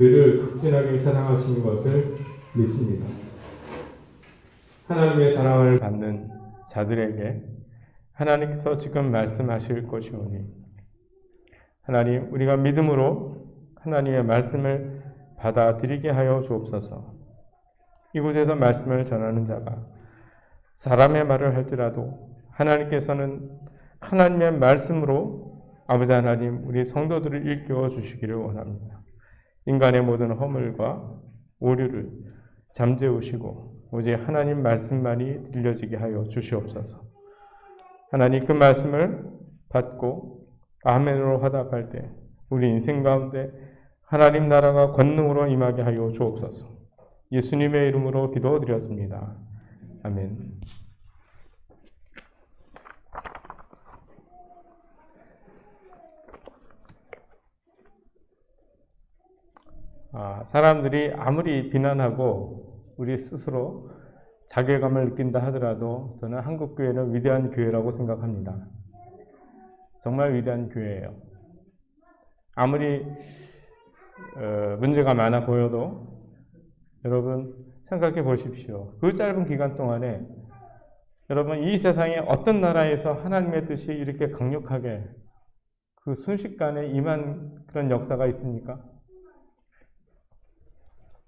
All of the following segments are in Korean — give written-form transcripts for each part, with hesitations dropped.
우리를 극진하게 사랑하시는 것을 믿습니다. 하나님의 사랑을 받는 자들에게 하나님께서 지금 말씀하실 것이오니 하나님, 우리가 믿음으로 하나님의 말씀을 받아들이게 하여 주옵소서. 이곳에서 말씀을 전하는 자가 사람의 말을 할지라도 하나님께서는 하나님의 말씀으로 아버지 하나님, 우리 성도들을 일깨워 주시기를 원합니다. 인간의 모든 허물과 오류를 잠재우시고 오직 하나님 말씀만이 들려지게 하여 주시옵소서. 하나님, 그 말씀을 받고 아멘으로 화답할 때 우리 인생 가운데 하나님 나라가 권능으로 임하게 하여 주옵소서. 예수님의 이름으로 기도드렸습니다. 아멘. 사람들이 아무리 비난하고 우리 스스로 자괴감을 느낀다 하더라도 저는 한국교회는 위대한 교회라고 생각합니다. 정말 위대한 교회예요. 아무리 문제가 많아 보여도 여러분 생각해 보십시오. 그 짧은 기간 동안에 여러분 이 세상에 어떤 나라에서 하나님의 뜻이 이렇게 강력하게 그 순식간에 임한 그런 역사가 있습니까?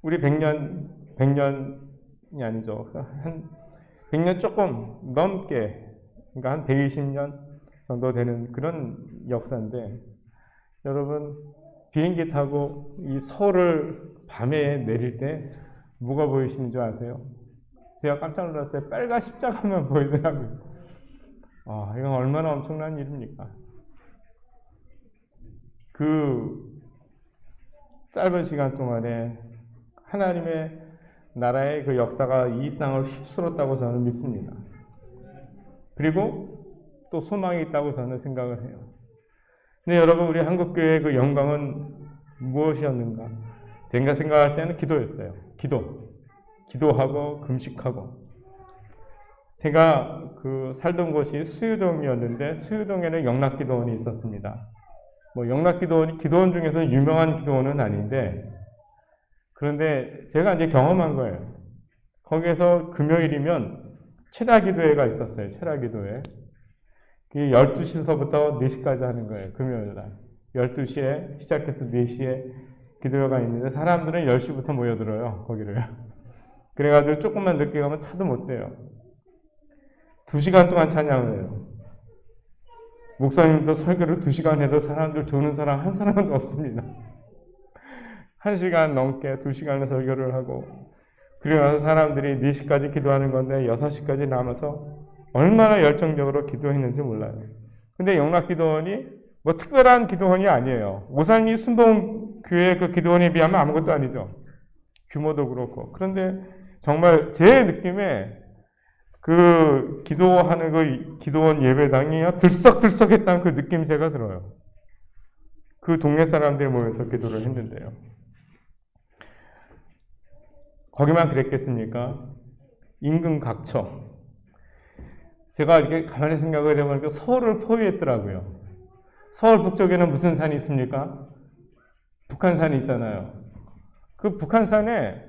우리 100년이 아니죠. 한 100년 조금 넘게, 그러니까 한 120년 정도 되는 그런 역사인데, 여러분, 비행기 타고 이 서울을 밤에 내릴 때 뭐가 보이시는 줄 아세요? 제가 깜짝 놀랐어요. 빨간 십자가만 보이더라고요. 이건 얼마나 엄청난 일입니까? 그 짧은 시간 동안에 하나님의 나라의 그 역사가 이 땅을 휩쓸었다고 저는 믿습니다. 그리고 또 소망이 있다고 저는 생각을 해요. 근데 여러분, 우리 한국교회의 그 영광은 무엇이었는가? 제가 생각할 때는 기도였어요. 기도하고 금식하고. 제가 그 살던 곳이 수유동이었는데 수유동에는 영락기도원이 있었습니다. 영락기도원이 기도원 중에서 유명한 기도원은 아닌데, 그런데 제가 이제 경험한 거예요. 거기에서 금요일이면 최다기도회가 있었어요. 최다기도회. 12시서부터 4시까지 하는 거예요. 금요일날. 12시에 시작해서 4시에 기도회가 있는데 사람들은 10시부터 모여들어요. 거기를. 그래가지고 조금만 늦게 가면 차도 못 돼요. 2시간 동안 찬양을 해요. 목사님도 설교를 2시간 해도 사람들 도는 사람 한 사람도 없습니다. 1시간 넘게 2시간을 설교를 하고, 그리고 나서 사람들이 4시까지 기도하는 건데 6시까지 남아서 얼마나 열정적으로 기도했는지 몰라요. 근데 영락기도원이 특별한 기도원이 아니에요. 오산리 순복음교회 그 기도원에 비하면 아무것도 아니죠. 규모도 그렇고. 그런데 정말 제 느낌에 그 기도하는 그 기도원 예배당이 들썩들썩했다는 그 느낌새가 들어요. 그 동네 사람들이 모여서 기도를 했는데요. 거기만 그랬겠습니까? 인근 각처. 제가 이렇게 가만히 생각을 해보니까 서울을 포위했더라고요. 서울 북쪽에는 무슨 산이 있습니까? 북한산이 있잖아요. 그 북한산에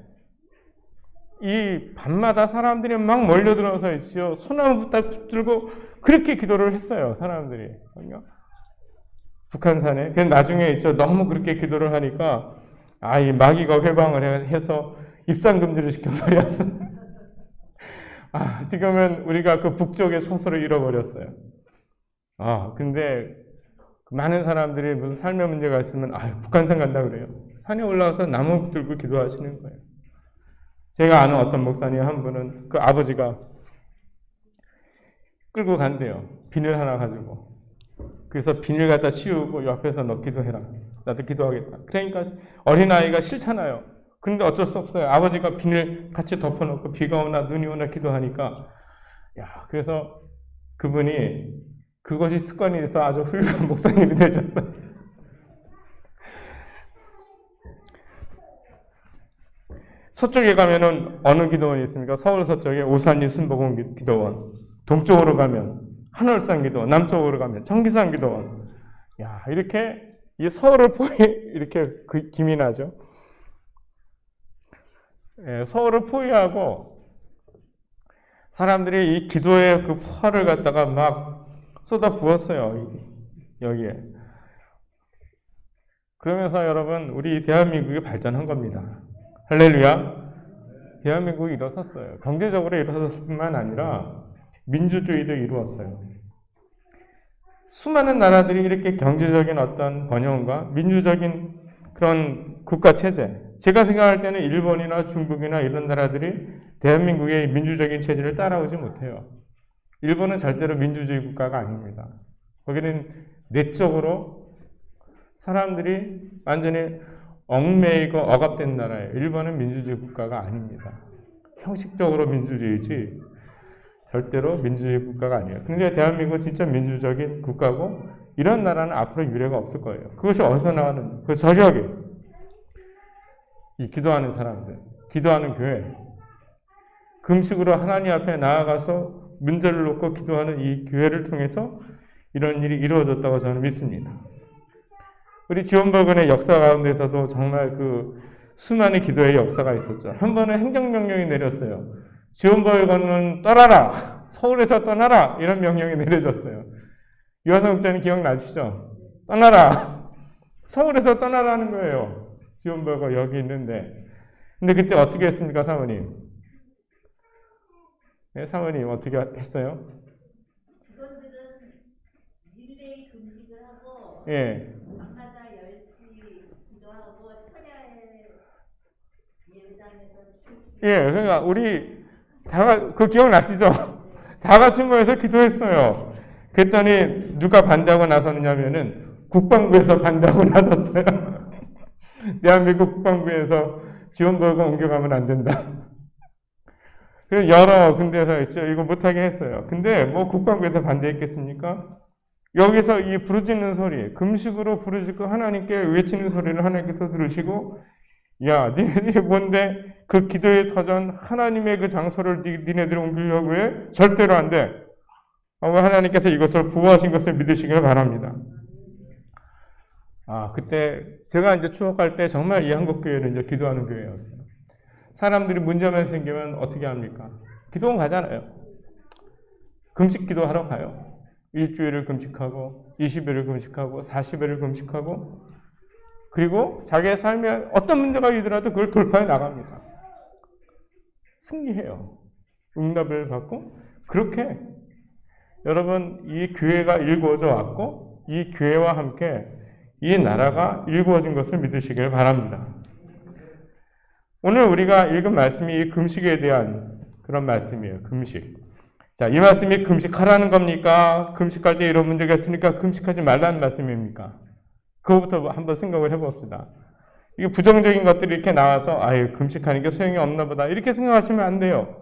이 밤마다 사람들이 막 몰려들어서 있어요. 소나무 딱 붙들고 그렇게 기도를 했어요. 사람들이. 북한산에. 그래서 나중에 있죠. 너무 그렇게 기도를 하니까 이 마귀가 회방을 해서 입산금지를 시켜버렸어. 지금은 우리가 그 북쪽의 소설을 잃어버렸어요. 근데 많은 사람들이 무슨 삶의 문제가 있으면 북한산 간다 그래요. 산에 올라가서 나무 붙들고 기도하시는 거예요. 제가 아는 어떤 목사님 한 분은 그 아버지가 끌고 간대요. 비늘 하나 가지고. 그래서 비늘 갖다 씌우고 옆에서 너 기도해라. 나도 기도하겠다. 그러니까 어린아이가 싫잖아요. 그런데 어쩔 수 없어요. 아버지가 비닐 같이 덮어놓고 비가 오나 눈이 오나 기도하니까 그래서 그분이 그것이 습관이 돼서 아주 훌륭한 목사님이 되셨어요. 서쪽에 가면은 어느 기도원이 있습니까? 서울 서쪽에 오산리 순복음 기도원. 동쪽으로 가면 한월산 기도원. 남쪽으로 가면 청기산 기도원. 이렇게 이 서울을 이렇게 기민하죠. 소를 포위하고 사람들이 이 기도의 그 포화를 갖다가 막 쏟아 부었어요. 여기에. 그러면서 여러분, 우리 대한민국이 발전한 겁니다. 할렐루야. 대한민국이 일어섰어요. 경제적으로 일어섰을 뿐만 아니라 민주주의도 이루었어요. 수많은 나라들이 이렇게 경제적인 어떤 번영과 민주적인 그런 국가 체제, 제가 생각할 때는 일본이나 중국이나 이런 나라들이 대한민국의 민주적인 체제를 따라오지 못해요. 일본은 절대로 민주주의 국가가 아닙니다. 거기는 내적으로 사람들이 완전히 얽매이고 억압된 나라예요. 일본은 민주주의 국가가 아닙니다. 형식적으로 민주주의지 절대로 민주주의 국가가 아니에요. 그런데 대한민국은 진짜 민주적인 국가고 이런 나라는 앞으로 유례가 없을 거예요. 그것이 어디서 나왔는지 그 저력이 이 기도하는 사람들, 기도하는 교회, 금식으로 하나님 앞에 나아가서 문제를 놓고 기도하는 이 교회를 통해서 이런 일이 이루어졌다고 저는 믿습니다. 우리 지원버건의 역사 가운데서도 정말 그 수많은 기도의 역사가 있었죠. 한 번은 행정명령이 내렸어요. 지원버건은 떠나라! 서울에서 떠나라! 이런 명령이 내려졌어요. 유한성 목사님 기억나시죠? 떠나라! 서울에서 떠나라는 거예요. 지원버건 여기 있는데. 근데 그때 어떻게 했습니까, 사모님? 네, 사모님 어떻게 했어요? 직원들은 일일이 금식을 하고 예. 밤마다 10시 기도하고 철야에 예배당에서 예, 그러니까 우리 그 기억나시죠? 다 같이 모여서 기도했어요. 그랬더니 누가 반대하고 나섰냐면은 국방부에서 반대하고 나섰어요. 대한민국 국방부에서 지원버건 옮겨가면 안 된다. 그래서 여러 군데에서 이거 못하게 했어요. 근데 뭐 국방부에서 반대했겠습니까? 여기서 이 부르짖는 소리, 금식으로 부르짖고 하나님께 외치는 소리를 하나님께서 들으시고, 야, 니네들이 뭔데 그 기도의 터전 하나님의 그 장소를 니네들이 옮기려고 해? 절대로 안 돼. 하고 하나님께서 이것을 보호하신 것을 믿으시길 바랍니다. 그때 제가 이제 추억할 때 정말 이 한국교회는 이제 기도하는 교회였어요. 사람들이 문제만 생기면 어떻게 합니까? 기도원 가잖아요. 금식 기도하러 가요. 일주일을 금식하고 20일을 금식하고 40일을 금식하고 그리고 자기의 삶에 어떤 문제가 있더라도 그걸 돌파해 나갑니다. 승리해요. 응답을 받고 그렇게 여러분 이 교회가 일구어져 왔고 이 교회와 함께 이 나라가 일구어진 것을 믿으시길 바랍니다. 오늘 우리가 읽은 말씀이 이 금식에 대한 그런 말씀이에요. 금식. 자, 이 말씀이 금식하라는 겁니까? 금식할 때 이런 문제가 있으니까 금식하지 말라는 말씀입니까? 그거부터 한번 생각을 해봅시다. 이게 부정적인 것들이 이렇게 나와서 금식하는 게 소용이 없나 보다 이렇게 생각하시면 안 돼요.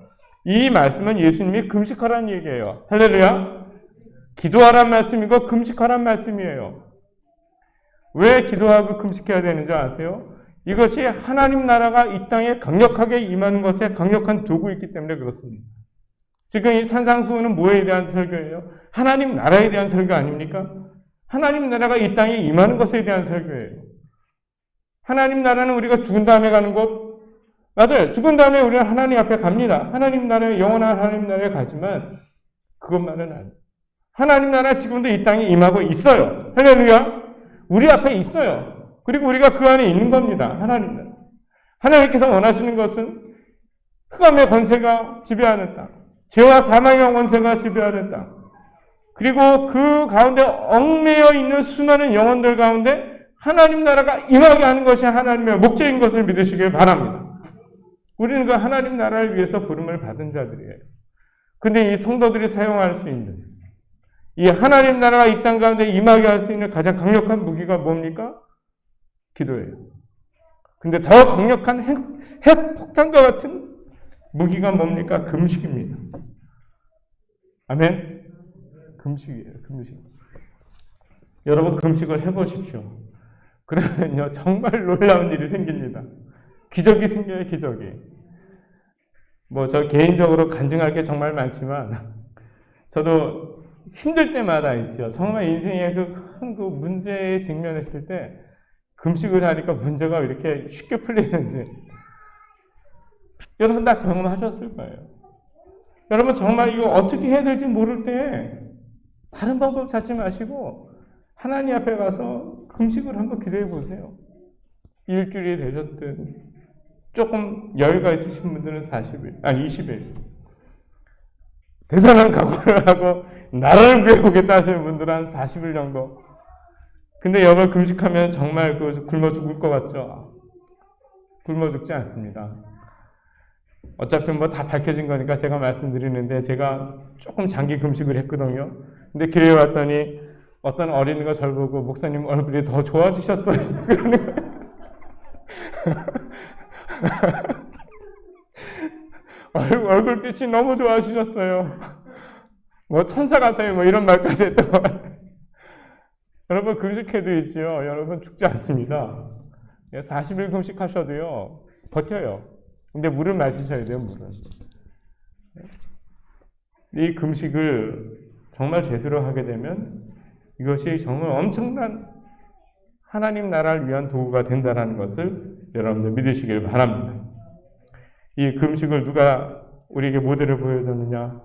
이 말씀은 예수님이 금식하라는 얘기예요. 할렐루야. 기도하라는 말씀이고 금식하라는 말씀이에요. 왜 기도하고 금식해야 되는지 아세요? 이것이 하나님 나라가 이 땅에 강력하게 임하는 것에 강력한 도구이기 때문에 그렇습니다. 지금 이 산상수훈은 뭐에 대한 설교예요? 하나님 나라에 대한 설교 아닙니까? 하나님 나라가 이 땅에 임하는 것에 대한 설교예요. 하나님 나라는 우리가 죽은 다음에 가는 곳, 맞아요. 죽은 다음에 우리는 하나님 앞에 갑니다. 하나님 나라에, 영원한 하나님 나라에 가지만 그것만은 아니에요. 하나님 나라 지금도 이 땅에 임하고 있어요. 할렐루야. 우리 앞에 있어요. 그리고 우리가 그 안에 있는 겁니다. 하나님 나라. 하나님께서 원하시는 것은 흑암의 권세가 지배하는 땅, 죄와 사망의 권세가 지배하는 땅, 그리고 그 가운데 얽매여 있는 수많은 영혼들 가운데 하나님 나라가 임하게 하는 것이 하나님의 목적인 것을 믿으시길 바랍니다. 우리는 그 하나님 나라를 위해서 부름을 받은 자들이에요. 근데 이 성도들이 사용할 수 있는 이 하나님 나라가 이 땅 가운데 임하게 할 수 있는 가장 강력한 무기가 뭡니까? 기도예요. 근데 더 강력한 핵폭탄과 같은 무기가 뭡니까? 금식입니다. 아멘? 금식이에요. 금식. 여러분 금식을 해보십시오. 그러면요 정말 놀라운 일이 생깁니다. 기적이 생겨요. 기적이. 뭐 저 개인적으로 간증할 게 정말 많지만 저도 힘들 때마다 있어요. 정말 인생의 큰 그 문제에 직면했을 때 금식을 하니까 문제가 왜 이렇게 쉽게 풀리는지 여러분 다 경험하셨을 거예요. 여러분 정말 이거 어떻게 해야 될지 모를 때 다른 방법 찾지 마시고 하나님 앞에 가서 금식을 한번 기도해 보세요. 일주일이 되셨든 조금 여유가 있으신 분들은 40일, 아니 20일. 대단한 각오를 하고 나라를 구해보겠다 하시는 분들은 한 40일 정도. 근데 여걸 금식하면 정말 굶어 죽을 것 같죠? 굶어 죽지 않습니다. 어차피 뭐 다 밝혀진 거니까 제가 말씀드리는데 제가 조금 장기 금식을 했거든요. 근데 길에 왔더니 어떤 어린이가 저를 보고 목사님 얼굴이 더 좋아지셨어요. 그러는 거예요. 얼굴빛이 너무 좋아지셨어요. 뭐 천사 같아요. 뭐 이런 말까지 했던 것 같아요. 여러분 금식해도 있지요. 여러분 죽지 않습니다. 40일 금식하셔도요. 버텨요. 근데 물을 마시셔야 돼요. 물은. 이 금식을 정말 제대로 하게 되면 이것이 정말 엄청난 하나님 나라를 위한 도구가 된다는 것을 여러분들 믿으시길 바랍니다. 이 금식을 누가 우리에게 모델을 보여줬느냐?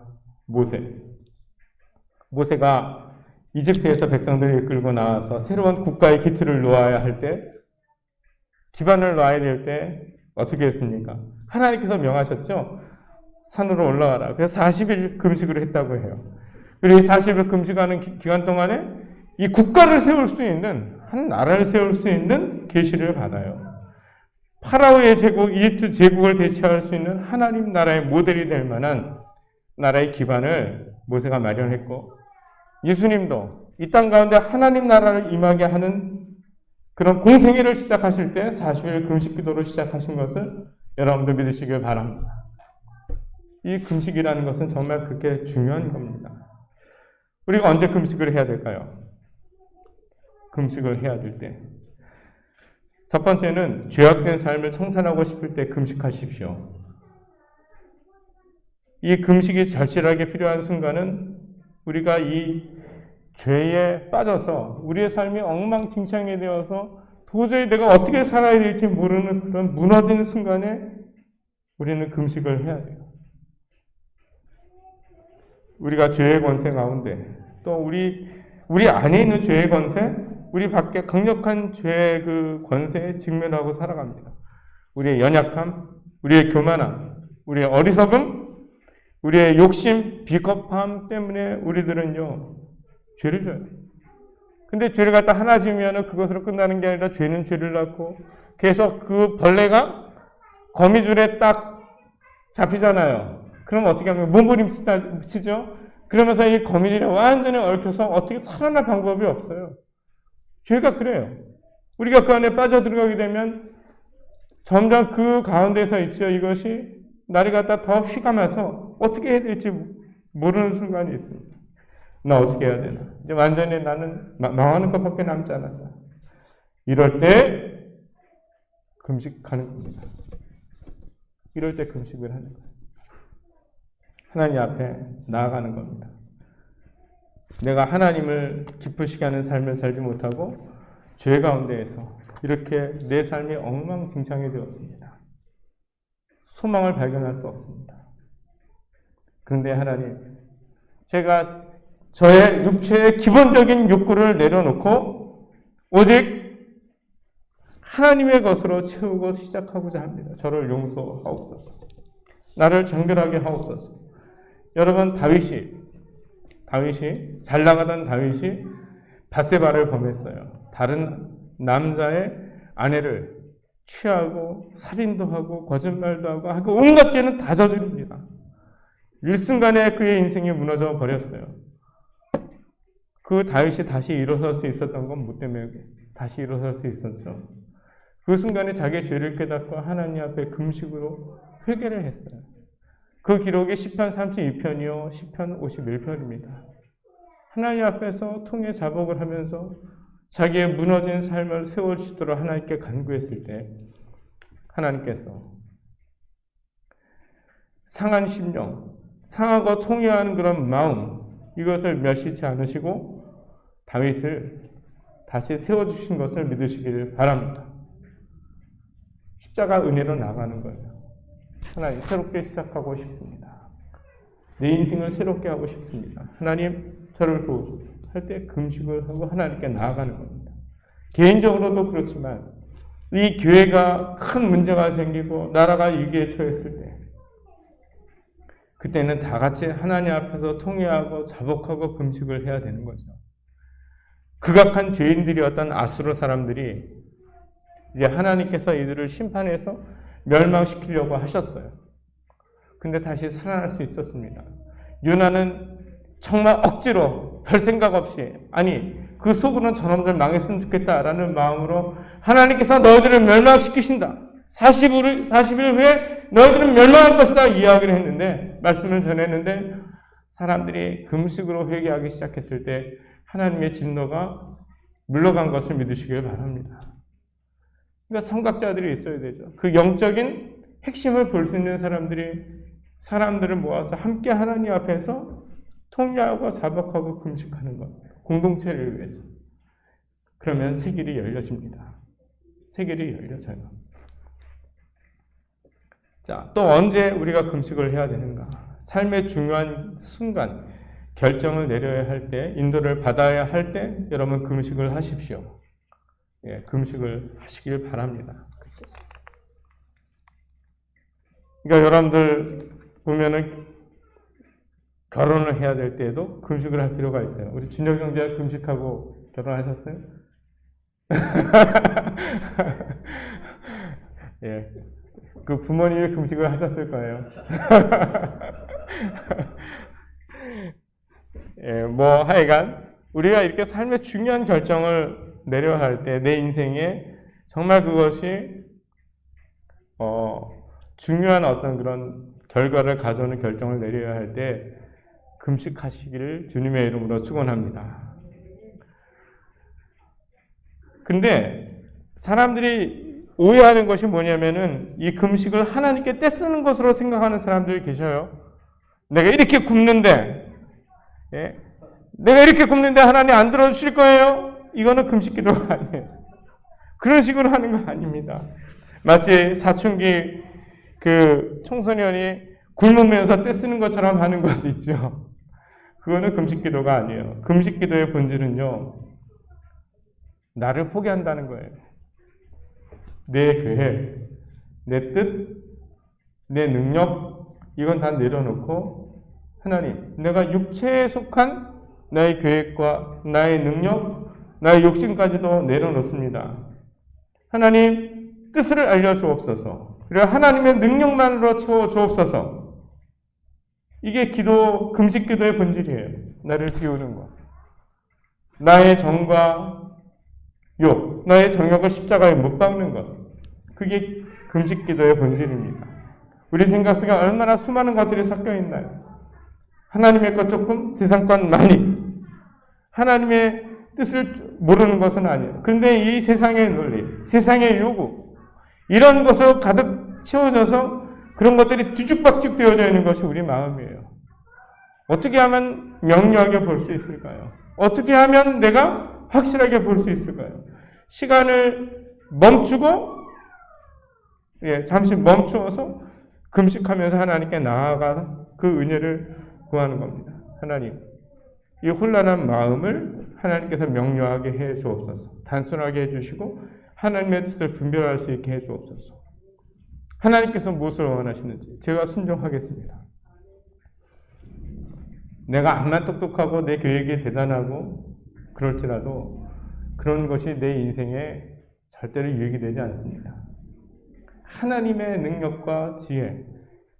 모세가 이집트에서 백성들을 이끌고 나와서 새로운 국가의 기틀을 놓아야 할 때, 기반을 놓아야 될 때 어떻게 했습니까? 하나님께서 명하셨죠? 산으로 올라가라. 그래서 40일 금식을 했다고 해요. 그리고 40일 금식하는 기간 동안에 이 국가를 세울 수 있는, 한 나라를 세울 수 있는 계시를 받아요. 파라오의 제국, 이집트 제국을 대체할 수 있는 하나님 나라의 모델이 될 만한 나라의 기반을 모세가 마련했고, 예수님도 이 땅 가운데 하나님 나라를 임하게 하는 그런 공생애를 시작하실 때 40일 금식 기도를 시작하신 것을 여러분들 믿으시길 바랍니다. 이 금식이라는 것은 정말 그렇게 중요한 겁니다. 우리가 언제 금식을 해야 될까요? 금식을 해야 될 때. 첫 번째는 죄악된 삶을 청산하고 싶을 때 금식하십시오. 이 금식이 절실하게 필요한 순간은 우리가 이 죄에 빠져서 우리의 삶이 엉망진창이 되어서 도저히 내가 어떻게 살아야 될지 모르는 그런 무너진 순간에 우리는 금식을 해야 돼요. 우리가 죄의 권세 가운데 또 우리 안에 있는 죄의 권세, 우리 밖에 강력한 죄의 그 권세에 직면하고 살아갑니다. 우리의 연약함, 우리의 교만함, 우리의 어리석음, 우리의 욕심, 비겁함 때문에 우리들은요, 죄를 져요. 근데 죄를 갖다 하나 지으면 그것으로 끝나는 게 아니라 죄는 죄를 낳고 계속 그 벌레가 거미줄에 딱 잡히잖아요. 그럼 어떻게 하면 몸부림치죠? 그러면서 이 거미줄에 완전히 얽혀서 어떻게 살아날 방법이 없어요. 죄가 그래요. 우리가 그 안에 빠져들어가게 되면 점점 그 가운데서 있죠. 이것이 나를 갖다 더 휘감아서 어떻게 해야 될지 모르는 순간이 있습니다. 나 어떻게 해야 되나? 이제 완전히 나는 망하는 것밖에 남지 않았다. 이럴 때 금식하는 겁니다. 이럴 때 금식을 하는 거예요. 하나님 앞에 나아가는 겁니다. 내가 하나님을 기쁘시게 하는 삶을 살지 못하고 죄 가운데에서 이렇게 내 삶이 엉망진창이 되었습니다. 소망을 발견할 수 없습니다. 그런데 하나님, 제가 저의 육체의 기본적인 욕구를 내려놓고 오직 하나님의 것으로 채우고 시작하고자 합니다. 저를 용서하옵소서. 나를 정결하게 하옵소서. 여러분, 다윗이 잘 나가던 다윗이 밧세바를 범했어요. 다른 남자의 아내를 취하고 살인도 하고 거짓말도 하고 온갖 죄는 다 저지릅니다. 일순간에 그의 인생이 무너져 버렸어요. 그 다윗이 다시 일어설 수 있었던 건 뭐 때문에 다시 일어설 수 있었죠? 그 순간에 자기의 죄를 깨닫고 하나님 앞에 금식으로 회개를 했어요. 그 기록이 시편 32편이요, 시편 51편입니다. 하나님 앞에서 통해 자복을 하면서 자기의 무너진 삶을 세워주시도록 하나님께 간구했을 때 하나님께서 상한 심령, 상하고 통회하는 그런 마음, 이것을 멸시치 않으시고 다윗을 다시 세워주신 것을 믿으시기를 바랍니다. 십자가 은혜로 나가는 거예요. 하나님 새롭게 시작하고 싶습니다. 내 인생을 새롭게 하고 싶습니다. 하나님 저를 도우소서 할 때 금식을 하고 하나님께 나아가는 겁니다. 개인적으로도 그렇지만 이 교회가 큰 문제가 생기고 나라가 위기에 처했을 때 그때는 다 같이 하나님 앞에서 통회하고 자복하고 금식을 해야 되는 거죠. 극악한 죄인들이었던 아수르 사람들이 이제 하나님께서 이들을 심판해서 멸망시키려고 하셨어요. 근데 다시 살아날 수 있었습니다. 요나는 정말 억지로 별 생각 없이 그 속으로는 저놈들 망했으면 좋겠다라는 마음으로 하나님께서 너희들을 멸망시키신다. 40일 후에 너희들은 멸망할 것이다 이야기를 했는데 말씀을 전했는데 사람들이 금식으로 회개하기 시작했을 때 하나님의 진노가 물러간 것을 믿으시길 바랍니다. 그러니까 선각자들이 있어야 되죠. 그 영적인 핵심을 볼 수 있는 사람들을 모아서 함께 하나님 앞에서 통회하고 자복하고 금식하는 것. 공동체를 위해서. 그러면 새 길이 열려집니다. 새 길이 열려져요. 자, 또 언제 우리가 금식을 해야 되는가? 삶의 중요한 순간, 결정을 내려야 할 때, 인도를 받아야 할 때, 여러분 금식을 하십시오. 예, 금식을 하시길 바랍니다. 그러니까 여러분들 보면은 결혼을 해야 될 때에도 금식을 할 필요가 있어요. 우리 준혁 형제가 금식하고 결혼하셨어요? 예, 그 부모님이 금식을 하셨을 거예요. 예, 뭐 하여간 우리가 이렇게 삶의 중요한 결정을 내려야 할 때 내 인생에 정말 그것이 중요한 어떤 그런 결과를 가져오는 결정을 내려야 할 때 금식하시기를 주님의 이름으로 축원합니다. 근데 사람들이 오해하는 것이 뭐냐면은 이 금식을 하나님께 떼쓰는 것으로 생각하는 사람들이 계셔요. 내가 이렇게 굶는데, 예? 내가 이렇게 굶는데 하나님 안 들어주실 거예요? 이거는 금식 기도가 아니에요. 그런 식으로 하는 거 아닙니다. 마치 사춘기 그 청소년이 굶으면서 떼쓰는 것처럼 하는 것 있죠. 그거는 금식 기도가 아니에요. 금식 기도의 본질은요, 나를 포기한다는 거예요. 내 계획, 내 뜻, 내 능력, 이건 다 내려놓고 하나님, 내가 육체에 속한 나의 계획과 나의 능력, 나의 욕심까지도 내려놓습니다. 하나님, 뜻을 알려주옵소서. 그리고 하나님의 능력만으로 채워주옵소서. 이게 기도, 금식 기도의 본질이에요. 나를 비우는 것. 나의 정과 욕, 나의 정욕을 십자가에 못 박는 것. 그게 금식 기도의 본질입니다. 우리 생각 속에 얼마나 수많은 것들이 섞여 있나요? 하나님의 것 조금, 세상 것 많이. 하나님의 뜻을 모르는 것은 아니에요. 그런데 이 세상의 논리, 세상의 요구, 이런 것으로 가득 채워져서 그런 것들이 뒤죽박죽 되어져 있는 것이 우리 마음이에요. 어떻게 하면 명료하게 볼 수 있을까요? 어떻게 하면 내가 확실하게 볼 수 있을까요? 시간을 멈추고, 잠시 멈추어서 금식하면서 하나님께 나아가 그 은혜를 구하는 겁니다. 하나님, 이 혼란한 마음을 하나님께서 명료하게 해 주옵소서. 단순하게 해 주시고 하나님의 뜻을 분별할 수 있게 해 주옵소서. 하나님께서 무엇을 원하시는지 제가 순종하겠습니다. 내가 암만 똑똑하고 내 계획이 대단하고 그럴지라도 그런 것이 내 인생에 절대로 유익이 되지 않습니다. 하나님의 능력과 지혜,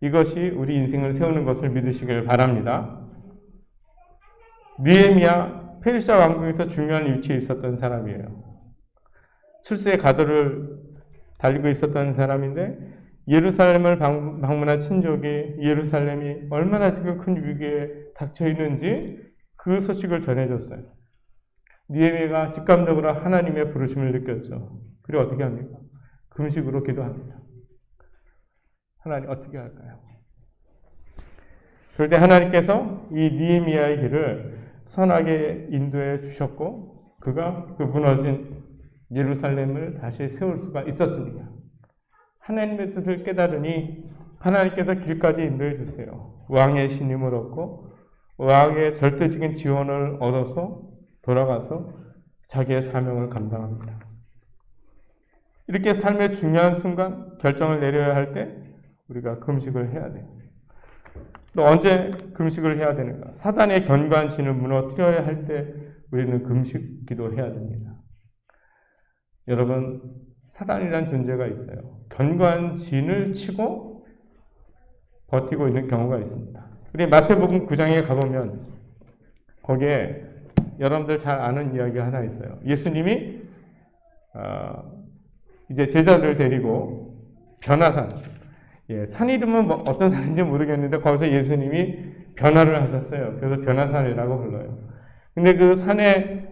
이것이 우리 인생을 세우는 것을 믿으시길 바랍니다. 느헤미야, 페르시아 왕국에서 중요한 위치에 있었던 사람이에요. 출세의 가도를 달리고 있었던 사람인데 예루살렘을 방문한 친족이 예루살렘이 얼마나 지금 큰 위기에 닥쳐 있는지 그 소식을 전해줬어요. 느헤미야가 직감적으로 하나님의 부르심을 느꼈죠. 그리고 어떻게 합니까? 금식으로 기도합니다. 하나님 어떻게 할까요? 그럴 때 하나님께서 이 느헤미야의 길을 선하게 인도해 주셨고 그가 그 무너진 예루살렘을 다시 세울 수가 있었습니다. 하나님의 뜻을 깨달으니 하나님께서 길까지 인도해 주세요. 왕의 신임을 얻고 왕의 절대적인 지원을 얻어서 돌아가서 자기의 사명을 감당합니다. 이렇게 삶의 중요한 순간 결정을 내려야 할 때 우리가 금식을 해야 돼요. 또 언제 금식을 해야 되는가? 사단의 견고한 진을 무너뜨려야 할 때 우리는 금식 기도해야 됩니다. 여러분, 사단이란 존재가 있어요. 견고한 진을 치고 버티고 있는 경우가 있습니다. 우리 마태복음 9장에 가보면 거기에 여러분들 잘 아는 이야기 하나 있어요. 예수님이 이제 제자들을 데리고 변화산, 산 이름은 어떤 산인지 모르겠는데 거기서 예수님이 변화를 하셨어요. 그래서 변화산이라고 불러요. 근데 그 산에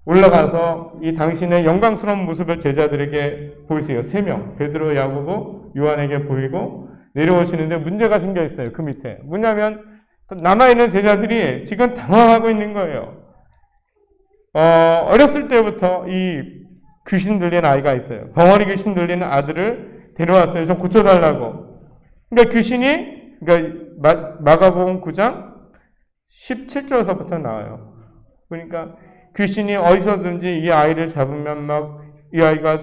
올라가서 이 당신의 영광스러운 모습을 제자들에게 보이세요. 3명, 베드로, 야고보, 요한에게 보이고 내려오시는데 문제가 생겨 있어요. 그 밑에. 뭐냐면 남아있는 제자들이 지금 당황하고 있는 거예요. 어렸을 때부터 이 귀신 들린 아이가 있어요. 벙어리 귀신 들리는 아들을 데려왔어요. 좀 고쳐달라고. 그러니까 귀신이, 그러니까 마가복음 9장 17절에서부터 나와요. 그러니까 귀신이 어디서든지 이 아이를 잡으면 막 이 아이가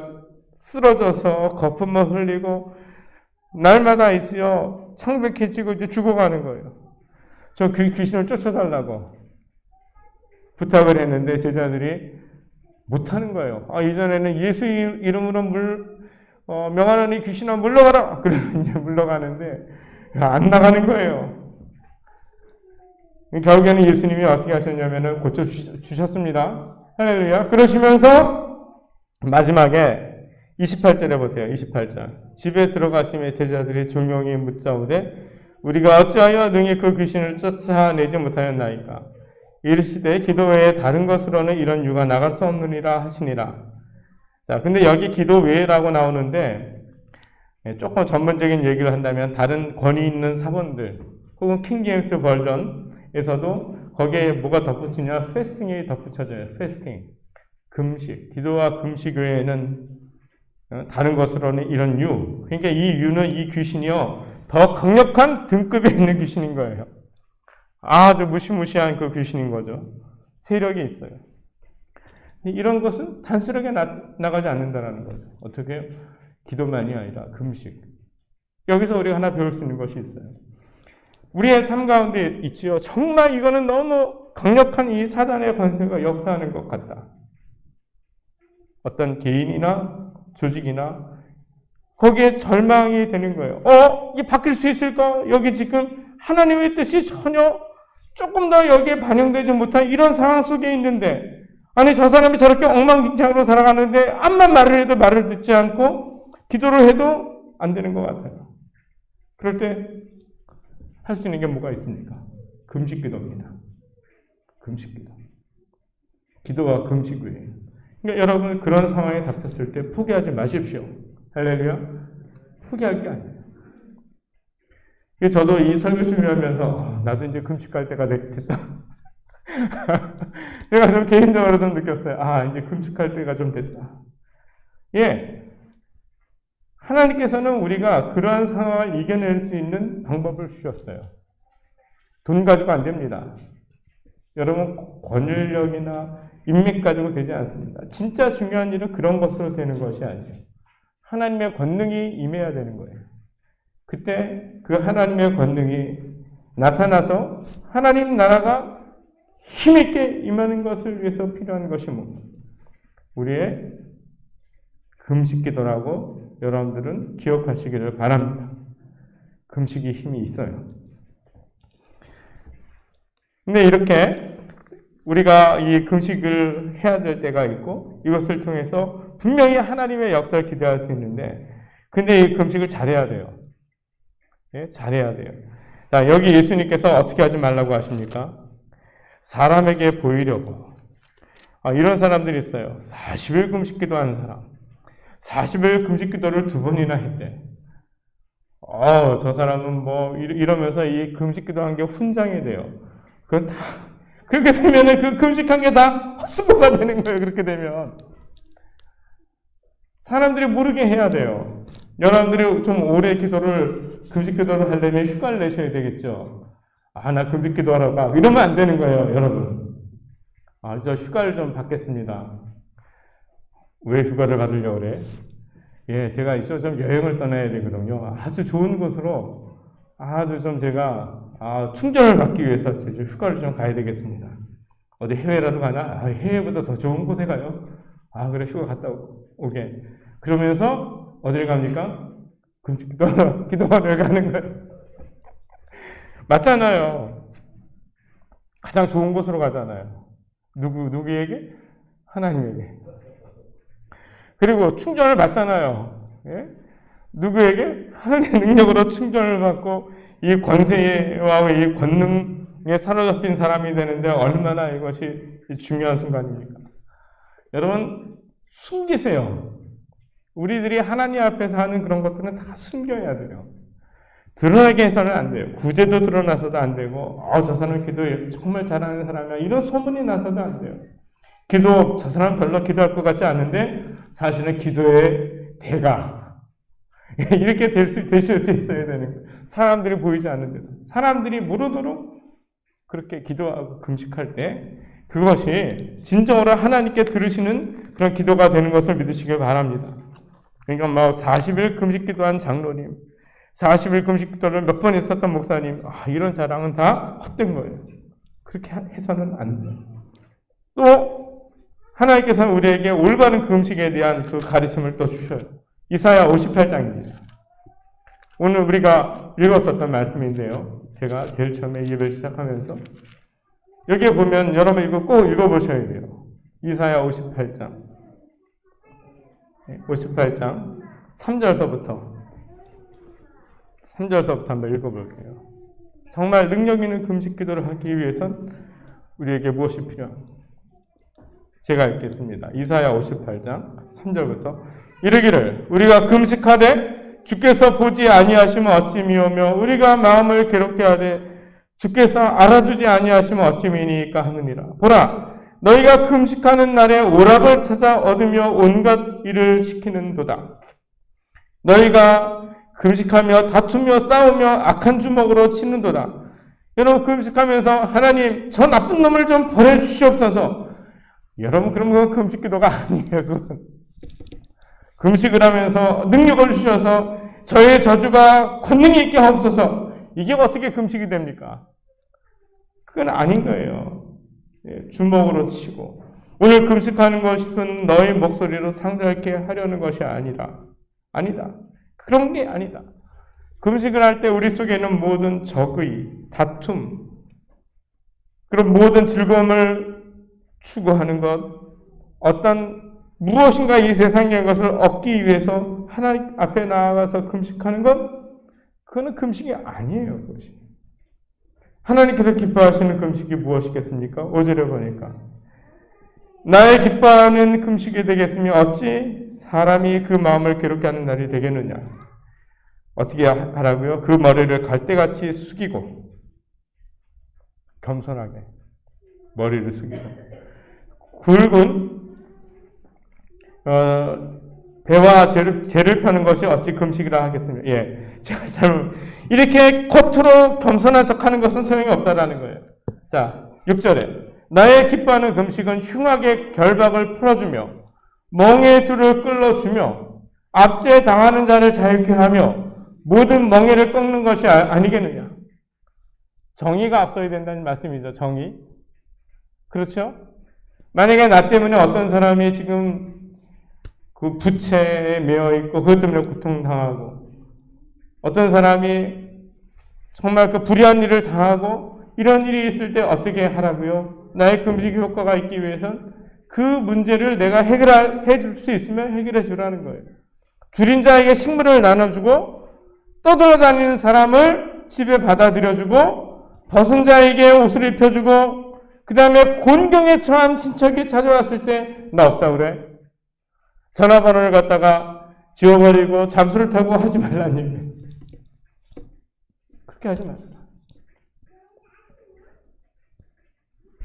쓰러져서 거품을 흘리고 날마다 있어요. 창백해지고 이제 죽어가는 거예요. 저 귀신을 쫓아달라고 부탁을 했는데 제자들이 못하는 거예요. 이전에는 예수 이름으로 명하노니 귀신아 물러가라! 그러면 이제 물러가는데 안 나가는 거예요. 결국에는 예수님이 어떻게 하셨냐면은 고쳐주셨습니다. 할렐루야. 그러시면서 마지막에 28절에 보세요. 28절. 집에 들어가심에 제자들이 조용히 묻자오되 우리가 어찌하여 능히 그 귀신을 쫓아내지 못하였나이까. 이르시되 기도 외에 다른 것으로는 이런 유가 나갈 수 없느니라 하시니라. 자, 근데 여기 기도 외라고 나오는데 조금 전문적인 얘기를 한다면 다른 권위 있는 사본들 혹은 킹제임스 버전에서도 거기에 뭐가 덧붙이냐? 패스팅이 덧붙여져요. 패스팅. 금식. 기도와 금식 외에는 다른 것으로는 이런 유. 그러니까 이 유는 이 귀신이요. 더 강력한 등급에 있는 귀신인 거예요. 아주 무시무시한 그 귀신인 거죠. 세력이 있어요. 이런 것은 단순하게 나가지 않는다는 거죠. 어떻게 해요? 기도만이 아니라 금식. 여기서 우리가 하나 배울 수 있는 것이 있어요. 우리의 삶 가운데 있지요. 정말 이거는 너무 강력한 이 사단의 권세가 역사하는 것 같다. 어떤 개인이나 조직이나 거기에 절망이 되는 거예요. 이게 바뀔 수 있을까? 여기 지금 하나님의 뜻이 전혀 조금 더 여기에 반영되지 못한 이런 상황 속에 있는데, 아니 저 사람이 저렇게 엉망진창으로 살아가는데 암만 말을 해도 말을 듣지 않고 기도를 해도 안 되는 것 같아요. 그럴 때 할 수 있는 게 뭐가 있습니까? 금식 기도입니다. 금식 기도. 기도와 금식 외에. 그러니까 여러분 그런 상황에 닥쳤을 때 포기하지 마십시오. 할렐루야. 포기할 게 아니에요. 저도 이 설교 준비하면서 나도 이제 금식할 때가 됐다. 제가 좀 개인적으로 좀 느꼈어요. 이제 금식할 때가 좀 됐다. 하나님께서는 우리가 그러한 상황을 이겨낼 수 있는 방법을 주셨어요. 돈 가지고 안 됩니다. 여러분 권력이나 인맥 가지고 되지 않습니다. 진짜 중요한 일은 그런 것으로 되는 것이 아니에요. 하나님의 권능이 임해야 되는 거예요. 그때 그 하나님의 권능이 나타나서 하나님 나라가 힘있게 임하는 것을 위해서 필요한 것이 뭡니까? 우리의 금식 기도라고 여러분들은 기억하시기를 바랍니다. 금식이 힘이 있어요. 근데 이렇게 우리가 이 금식을 해야 될 때가 있고 이것을 통해서 분명히 하나님의 역사를 기대할 수 있는데 근데 이 금식을 잘해야 돼요. 잘해야 돼요. 자, 여기 예수님께서 어떻게 하지 말라고 하십니까? 사람에게 보이려고. 이런 사람들이 있어요. 40일 금식 기도하는 사람. 40일 금식 기도를 2번이나 했대. 저 사람은 이러면서 이 금식 기도한 게 훈장이 돼요. 그건 다, 그렇게 되면은 그 금식한 게 다 헛수고가 되는 거예요. 그렇게 되면. 사람들이 모르게 해야 돼요. 여러분들이 좀 오래 금식 기도를 하려면 휴가를 내셔야 되겠죠. 나 금식 기도하러 가. 이러면 안 되는 거예요, 여러분. 저 휴가를 좀 받겠습니다. 왜 휴가를 받으려고 그래? 예, 제가 이쪽 좀 여행을 떠나야 되거든요. 아주 좋은 곳으로 아주 좀 제가 충전을 받기 위해서 제주 휴가를 좀 가야 되겠습니다. 어디 해외라도 가나? 해외보다 더 좋은 곳에 가요. 그래, 휴가 갔다 오게. 그러면서 어딜 갑니까? 금식 기도하러 가는 거예요. 맞잖아요. 가장 좋은 곳으로 가잖아요. 누구에게? 하나님에게. 그리고 충전을 받잖아요. 예? 누구에게? 하나님의 능력으로 충전을 받고 이 권세와 이 권능에 사로잡힌 사람이 되는데 얼마나 이것이 중요한 순간입니까? 여러분, 숨기세요. 우리들이 하나님 앞에서 하는 그런 것들은 다 숨겨야 돼요. 드러나게 해서는 안 돼요. 구제도 드러나서도 안 되고, 저 사람 기도 정말 잘하는 사람이야. 이런 소문이 나서도 안 돼요. 저 사람 별로 기도할 것 같지 않은데, 사실은 기도의 대가. 이렇게 되실 수 있어야 되는 거예요. 사람들이 보이지 않는데도. 사람들이 모르도록 그렇게 기도하고 금식할 때, 그것이 진정으로 하나님께 들으시는 그런 기도가 되는 것을 믿으시길 바랍니다. 그러니까 40일 금식 기도한 장로님, 40일 금식 기도를 몇 번 했었던 목사님, 이런 자랑은 다 헛된 거예요. 그렇게 해서는 안 돼요. 또 하나님께서는 우리에게 올바른 금식에 대한 그 가르침을 또 주셔요. 이사야 58장입니다. 오늘 우리가 읽었었던 말씀인데요. 제가 제일 처음에 예배를 시작하면서 여기에 보면 여러분 이거 꼭 읽어보셔야 돼요. 이사야 58장 3절서부터 한번 읽어볼게요. 정말 능력 있는 금식 기도를 하기 위해선 우리에게 무엇이 필요한가? 제가 읽겠습니다. 이사야 58장 3절부터 이르기를 우리가 금식하되 주께서 보지 아니하시면 어찌 미오며 우리가 마음을 괴롭게 하되 주께서 알아주지 아니하시면 어찌 미니까 하느니라. 보라, 너희가 금식하는 날에 오락을 찾아 얻으며 온갖 일을 시키는도다. 너희가 금식하며 다투며 싸우며 악한 주먹으로 치는도다. 여러분 금식하면서 하나님 저 나쁜 놈을 좀 버려주시옵소서. 여러분 그럼 그건 금식 기도가 아니에요. 그건. 금식을 하면서 능력을 주셔서 저의 저주가 권능이 있게 하옵소서. 이게 어떻게 금식이 됩니까? 그건 아닌 거예요. 주먹으로 치고 오늘 금식하는 것은 너의 목소리로 상달케 하려는 것이 아니다. 그런 게 아니다. 금식을 할 때 우리 속에는 모든 적의, 다툼, 그런 모든 즐거움을 추구하는 것, 무엇인가 이 세상의 것을 얻기 위해서 하나님 앞에 나아가서 금식하는 것, 그거는 금식이 아니에요. 그것이. 하나님께서 기뻐하시는 금식이 무엇이겠습니까? 5절에 보니까 나의 기뻐하는 금식이 되겠으며 어찌 사람이 그 마음을 괴롭게 하는 날이 되겠느냐. 어떻게 하라고요? 그 머리를 갈대같이 숙이고 겸손하게 머리를 숙이고 굵은 배와 재를 펴는 것이 어찌 금식이라 하겠습니까? 제가 이렇게 겉으로 겸손한 척하는 것은 소용이 없다라는 거예요. 자, 6절에 나의 기뻐하는 금식은 흉악의 결박을 풀어주며 멍에의 줄을 끌어주며 압제 당하는 자를 자유케 하며 모든 멍에를 꺾는 것이 아니겠느냐. 정의가 앞서야 된다는 말씀이죠. 정의. 그렇죠? 만약에 나 때문에 어떤 사람이 지금 그 부채에 매여 있고 그것 때문에 고통당하고 어떤 사람이 정말 그 불의한 일을 당하고 이런 일이 있을 때 어떻게 하라고요? 나의 금식 효과가 있기 위해선 그 문제를 내가 해결해 줄 수 있으면 해결해 주라는 거예요. 줄인 자에게 식물을 나눠주고 떠돌아다니는 사람을 집에 받아들여주고 벗은 자에게 옷을 입혀주고 그 다음에 곤경에 처한 친척이 찾아왔을 때 나 없다 그래? 전화번호를 갖다가 지워버리고 잠수를 타고 하지 말라는 얘기예요. 그렇게 하지 말라.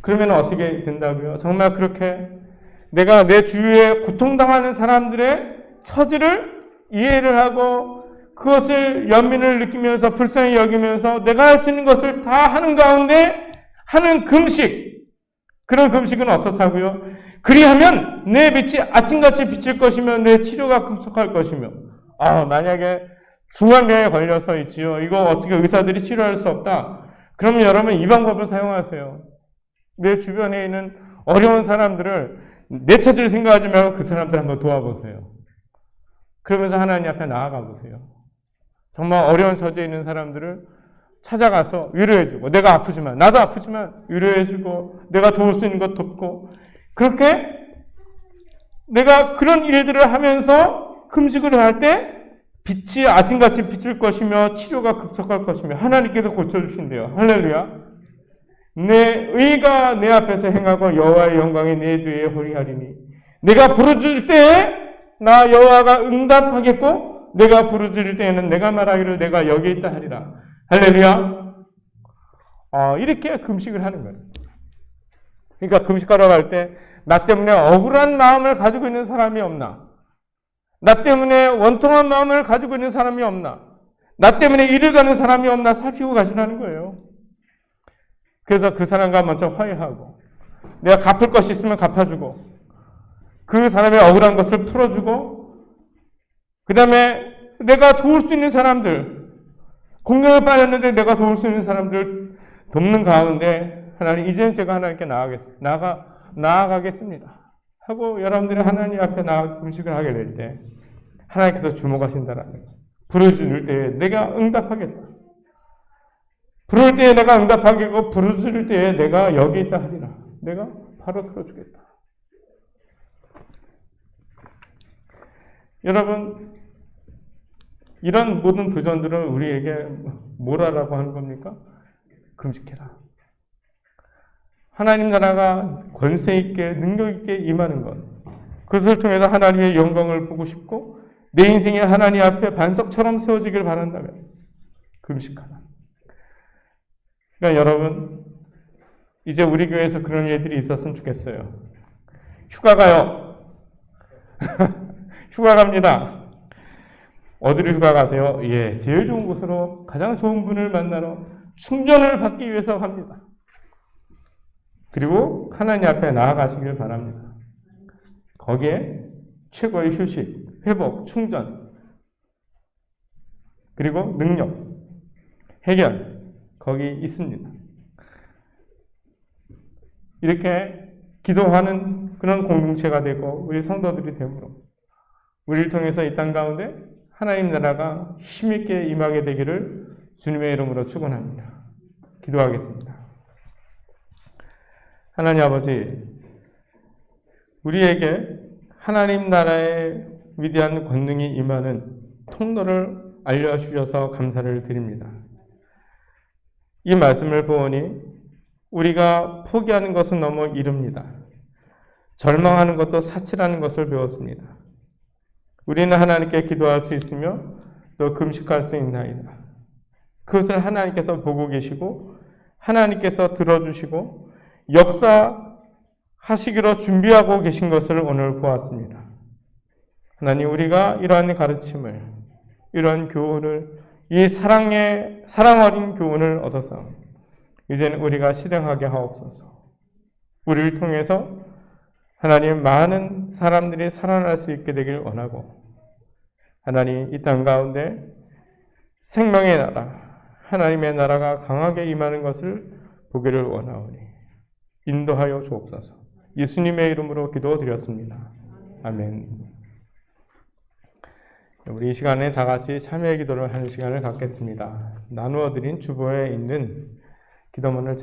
그러면 어떻게 된다고요? 정말 그렇게 내가 내 주위에 고통당하는 사람들의 처지를 이해를 하고 그것을 연민을 느끼면서 불쌍히 여기면서 내가 할 수 있는 것을 다 하는 가운데 하는 금식, 그런 금식은 어떻다고요? 그리하면 내 빛이 아침같이 비칠 것이며 내 치료가 급속할 것이며. 만약에 중환병에 걸려서 있지요. 이거 어떻게 의사들이 치료할 수 없다. 그러면 여러분 이 방법을 사용하세요. 내 주변에 있는 어려운 사람들을 내 처지를 생각하지 말고 그 사람들 한번 도와보세요. 그러면서 하나님 앞에 나아가 보세요. 정말 어려운 처지에 있는 사람들을 찾아가서 위로해주고, 내가 아프지만, 나도 아프지만 위로해주고, 내가 도울 수 있는 것 돕고, 그렇게 내가 그런 일들을 하면서 금식을 할 때 빛이 아침같이 비칠 것이며 치료가 급속할 것이며 하나님께서 고쳐주신대요. 할렐루야. 내 의가 내 앞에서 행하고 여호와의 영광이 내 뒤에 호리하리니 내가 부르짖을 때에 나 여호와가 응답하겠고 내가 부르짖을 때에는 내가 말하기를 내가 여기 있다 하리라. 할렐루야. 이렇게 금식을 하는 거예요. 그러니까 금식하러 갈 때 나 때문에 억울한 마음을 가지고 있는 사람이 없나? 나 때문에 원통한 마음을 가지고 있는 사람이 없나? 나 때문에 일을 가는 사람이 없나 살피고 가시라는 거예요. 그래서 그 사람과 먼저 화해하고 내가 갚을 것이 있으면 갚아주고 그 사람의 억울한 것을 풀어주고 그 다음에 내가 도울 수 있는 사람들 공경에 빠졌는데 내가 도울 수 있는 사람들 돕는 가운데 하나님 이제는 제가 하나님께 나아가겠습니다 하고 여러분들이 하나님 앞에 나아가 금식을 하게 될 때 하나님께서 주목하신다라는 거예요. 부르짖을 때에 내가 응답하겠다. 부를 때에 내가 응답하겠고 부르짖을 때에 내가 여기 있다 하리라. 내가 바로 들어주겠다. 여러분 이런 모든 도전들은 우리에게 뭐라고 하는 겁니까? 금식해라. 하나님 나라가 권세 있게 능력 있게 임하는 것. 그것을 통해서 하나님의 영광을 보고 싶고 내 인생에 하나님 앞에 반석처럼 세워지길 바란다면 금식하라. 그러니까 여러분 이제 우리 교회에서 그런 일들이 있었으면 좋겠어요. 휴가 가요. 휴가 갑니다. 어디로 휴가 가세요? 제일 좋은 곳으로 가장 좋은 분을 만나러 충전을 받기 위해서 갑니다. 그리고 하나님 앞에 나아가시길 바랍니다. 거기에 최고의 휴식, 회복, 충전, 그리고 능력, 해결, 거기 있습니다. 이렇게 기도하는 그런 공동체가 되고 우리 성도들이 되므로 우리를 통해서 이 땅 가운데 하나님 나라가 힘있게 임하게 되기를 주님의 이름으로 축원합니다. 기도하겠습니다. 하나님 아버지, 우리에게 하나님 나라의 위대한 권능이 임하는 통로를 알려주셔서 감사를 드립니다. 이 말씀을 보니 우리가 포기하는 것은 너무 이릅니다. 절망하는 것도 사치라는 것을 배웠습니다. 우리는 하나님께 기도할 수 있으며 또 금식할 수 있나이다. 그것을 하나님께서 보고 계시고 하나님께서 들어주시고 역사하시기로 준비하고 계신 것을 오늘 보았습니다. 하나님, 우리가 이러한 가르침을, 이러한 교훈을, 이 사랑 어린 교훈을 얻어서 이제는 우리가 실행하게 하옵소서. 우리를 통해서 하나님 많은 사람들이 살아날 수 있게 되길 원하고 하나님 이 땅 가운데 생명의 나라, 하나님의 나라가 강하게 임하는 것을 보기를 원하오니 인도하여 주옵소서. 예수님의 이름으로 기도드렸습니다. 아멘. 우리 이 시간에 다 같이 참여의 기도를 하는 시간을 갖겠습니다. 나누어 드린 주보에 있는 기도문을 잘